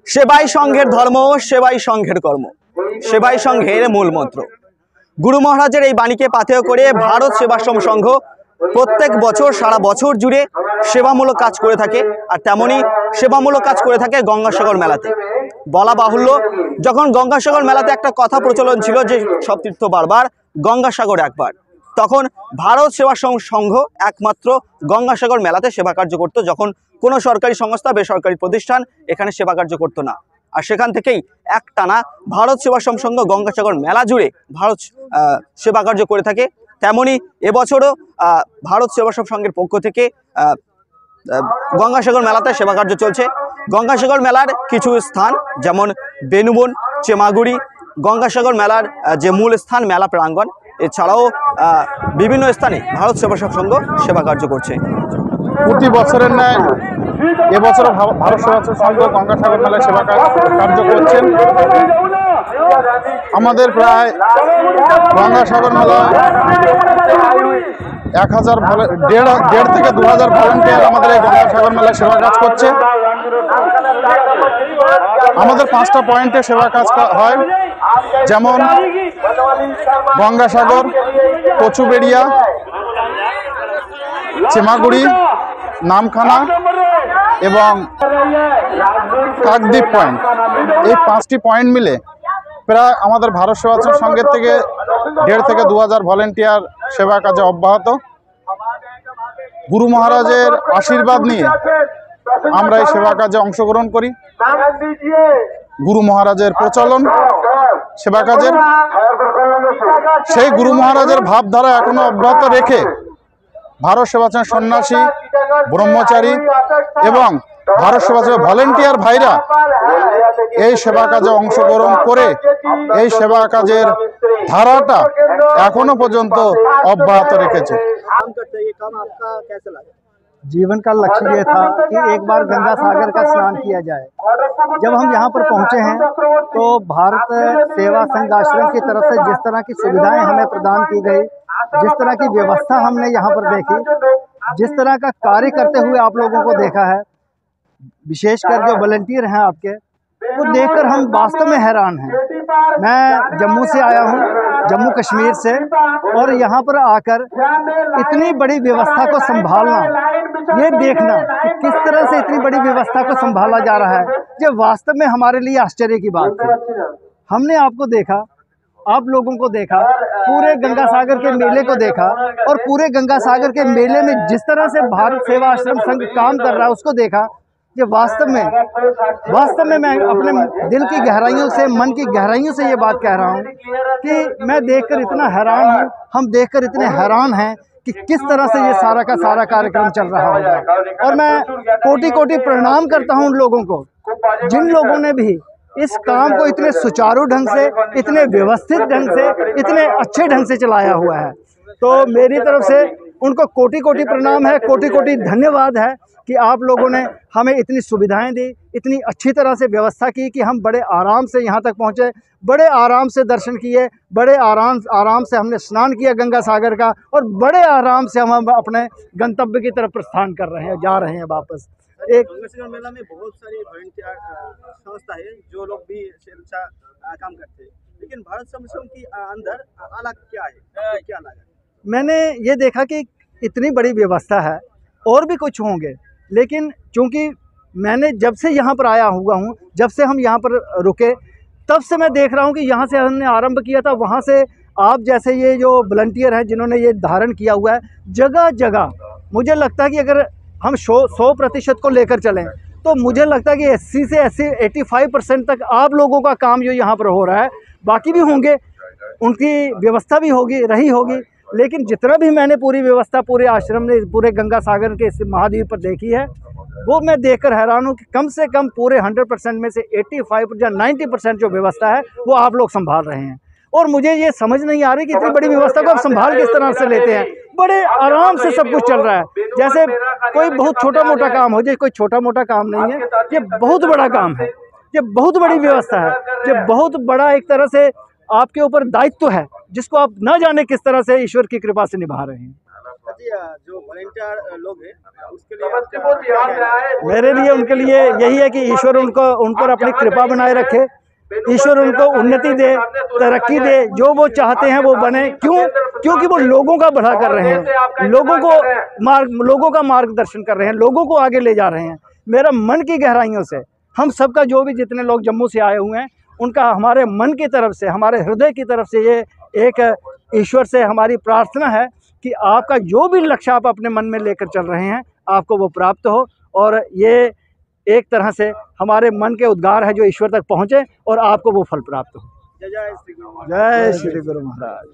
সেবাই সংঘের ধর্ম, সেবাই সংঘের কর্ম, সেবাই সংঘের মূল মন্ত্র। গুরু মহারাজের এই বাণীকে পাথেয় করে ভারত সেবাশ্রম সংঘ প্রত্যেক বছর সারা বছর জুড়ে সেবামূলক কাজ করে থাকে। আর তেমনি সেবামূলক কাজ করে থাকে গঙ্গাসাগর মেলাতে। বলা বাহুল্য, যখন গঙ্গাসাগর মেলাতে একটা কথা প্রচলন ছিল যে সব তীর্থ বারবার, গঙ্গাসাগর একবার, তখন ভারত সেবাশ্রম সংঘ একমাত্র গঙ্গাসাগর মেলাতে সেবা কার্য করত, যখন কোনো সরকারি সংস্থা বেসরকারি প্রতিষ্ঠান এখানে সেবা কার্য করতো না। আর সেখান থেকেই একটানা ভারত সেবাশ্রম সংঘ গঙ্গাসাগর মেলা জুড়ে ভারত সেবা কার্য করে থাকে। তেমনি এবছরও ভারত সেবাশ্রম সংঘের পক্ষ থেকে গঙ্গাসাগর মেলাতে সেবা কার্য চলছে। গঙ্গাসাগর মেলার কিছু স্থান যেমন বেনুবন, চেমাগুড়ি, গঙ্গাসাগর মেলার যে মূল স্থান মেলা প্রাঙ্গণ, এছাড়াও বিভিন্ন স্থানে ভারত সেবাশ্রম সংঘ সেবা কার্য করছে। প্রতি বছরের ন্যায় এবছর ভারত সেবাশ্রম সংঘ গঙ্গাসাগর মেলায় সেবা কার্য করছেন। আমাদের প্রায় গঙ্গাসাগর মেলা 1,000 থেকে 2,000 ভলেন্টিয়ার আমাদের এই গঙ্গাসাগর মেলায় সেবা কাজ করছে। আমাদের 5টা পয়েন্টে সেবা কাজ হয়, যেমন গঙ্গাসাগর, কচুবেড়িয়া, চেমাগুড়ি, নামখানা এবং কাকদ্বীপ পয়েন্ট। এই 5টি পয়েন্ট মিলে প্রায় আমাদের ভারত সেবাশ্রম সংঘের থেকে 1,500 থেকে 2,000 ভলেন্টিয়ার সেবা কাজে অব্যাহত। গুরু মহারাজের আশীর্বাদ নিয়ে আমরা এই সেবা কাজে অংশগ্রহণ করি। গুরু মহারাজের প্রচলন সেবা কাজের, সেই গুরু মহারাজের ভাবধারা এখনো অব্যাহত রেখে ভারত সেবাশ্রম সন্ন্যাসী, ব্রহ্মচারী এবং ভারত সেবাশ্রম ভলেন্টিয়ার ভাইরা এই সেবা কাজে অংশগ্রহণ করে এই সেবা কাজের ধারাটা এখনো পর্যন্ত অব্যাহত রেখেছে। जीवन का लक्ष्य ये था कि एक बार गंगा सागर का स्नान किया जाए। जब हम यहाँ पर पहुँचे हैं तो भारत सेवा संघ आश्रम की तरफ से जिस तरह की सुविधाएं हमें प्रदान की गई, जिस तरह की व्यवस्था हमने यहाँ पर देखी, जिस तरह का कार्य करते हुए आप लोगों को देखा है, विशेषकर जो वॉलंटियर हैं आपके, वो देखकर हम वास्तव में हैरान हैं। मैं जम्मू से आया हूँ, जम्मू कश्मीर से, और यहाँ पर आकर इतनी बड़ी व्यवस्था को संभालना, ये देखना कि किस तरह से इतनी बड़ी व्यवस्था को संभाला जा रहा है, ये वास्तव में हमारे लिए आश्चर्य की बात है। हमने आपको देखा, आप लोगों को देखा, पूरे गंगा सागर के मेले को देखा, और पूरे गंगा सागर के मेले में जिस तरह से भारत सेवा आश्रम संघ काम कर रहा है उसको देखा। ये वास्तव में मैं अपने दिल की गहराइयों से, मन की गहराइयों से ये बात कह रहा हूँ कि मैं देखकर इतना हैरान हूँ, हम देखकर इतने हैरान हैं कि किस तरह से ये सारा का सारा कार्यक्रम चल रहा होगा। और मैं कोटि कोटि प्रणाम करता हूँ उन लोगों को जिन लोगों ने भी इस काम को इतने सुचारू ढंग से, इतने व्यवस्थित ढंग से, इतने अच्छे ढंग से चलाया हुआ है। तो मेरी तरफ से उनको कोटि कोटि प्रणाम है, कोटि कोटि धन्यवाद है कि आप लोगों ने हमें इतनी सुविधाएं दी, इतनी अच्छी तरह से व्यवस्था की कि हम बड़े आराम से यहाँ तक पहुँचे, बड़े आराम से दर्शन किए, बड़े आराम से हमने स्नान किया गंगा सागर का, और बड़े आराम से हम अपने गंतव्य की तरफ प्रस्थान कर रहे हैं, जा रहे हैं वापस। एक गंगासागर मेला में बहुत सारी वॉलंटियर संस्था है जो लोग भी अच्छा काम करते हैं, लेकिन भारत सेवाश्रम की अंदर अलग क्या है, क्या अलग है? मैंने ये देखा कि इतनी बड़ी व्यवस्था है, और भी कुछ होंगे, लेकिन चूंकि मैंने जब से यहाँ पर आया हुआ हूँ, जब से हम यहाँ पर रुके, तब से मैं देख रहा हूँ कि यहाँ से हमने आरंभ किया था, वहाँ से आप जैसे ये जो वॉलंटियर हैं जिन्होंने ये धारण किया हुआ है, जगह जगह मुझे लगता है कि अगर हम 100% को लेकर चलें तो मुझे लगता है कि 80 से 85% तक आप लोगों का काम जो यहाँ पर हो रहा है, बाकी भी होंगे, उनकी व्यवस्था भी होगी, रही होगी, लेकिन जितना भी मैंने पूरी व्यवस्था पूरे आश्रम ने, पूरे गंगा सागर के इस महाद्वीप पर देखी है, वो मैं देखकर हैरान हूँ कि कम से कम पूरे 100% में से 85 या 90% जो व्यवस्था है वो आप लोग संभाल रहे हैं। और मुझे ये समझ नहीं आ रही कि इतनी बड़ी व्यवस्था को आप संभाल किस तरह से लेते हैं। बड़े आराम से सब कुछ चल रहा है, जैसे कोई बहुत छोटा मोटा काम हो जाए। कोई छोटा मोटा काम नहीं है, ये बहुत बड़ा काम है, ये बहुत बड़ी व्यवस्था है, ये बहुत बड़ा एक तरह से आपके ऊपर दायित्व है, जिसको आप न जाने किस तरह से ईश्वर की कृपा से निभा रहे हैं। जी जो वॉलंटियर लोग हैं उसके लिए आपका क्या कहना है? मेरे लिए उनके लिए यही है कि ईश्वर उन पर अपनी कृपा बनाए रखे, ईश्वर उनको उन्नति दे, तरक्की दे, जो वो चाहते हैं वो बने। क्योंकि वो लोगों का भला कर रहे हैं, लोगों का मार्गदर्शन कर रहे हैं, लोगों को आगे ले जा रहे हैं। मेरा मन की गहराइयों से हम सबका, जो भी जितने लोग जम्मू से आए हुए हैं, उनका हमारे मन की तरफ से, हमारे हृदय की तरफ से ये एक ईश्वर से हमारी प्रार्थना है कि आपका जो भी लक्ष्य आप अपने मन में लेकर चल रहे हैं, आपको वो प्राप्त हो। और ये एक तरह से हमारे मन के उद्गार है जो ईश्वर तक पहुँचे और आपको वो फल प्राप्त हो। जय जय श्री गुरु। जय श्री गुरु महाराज।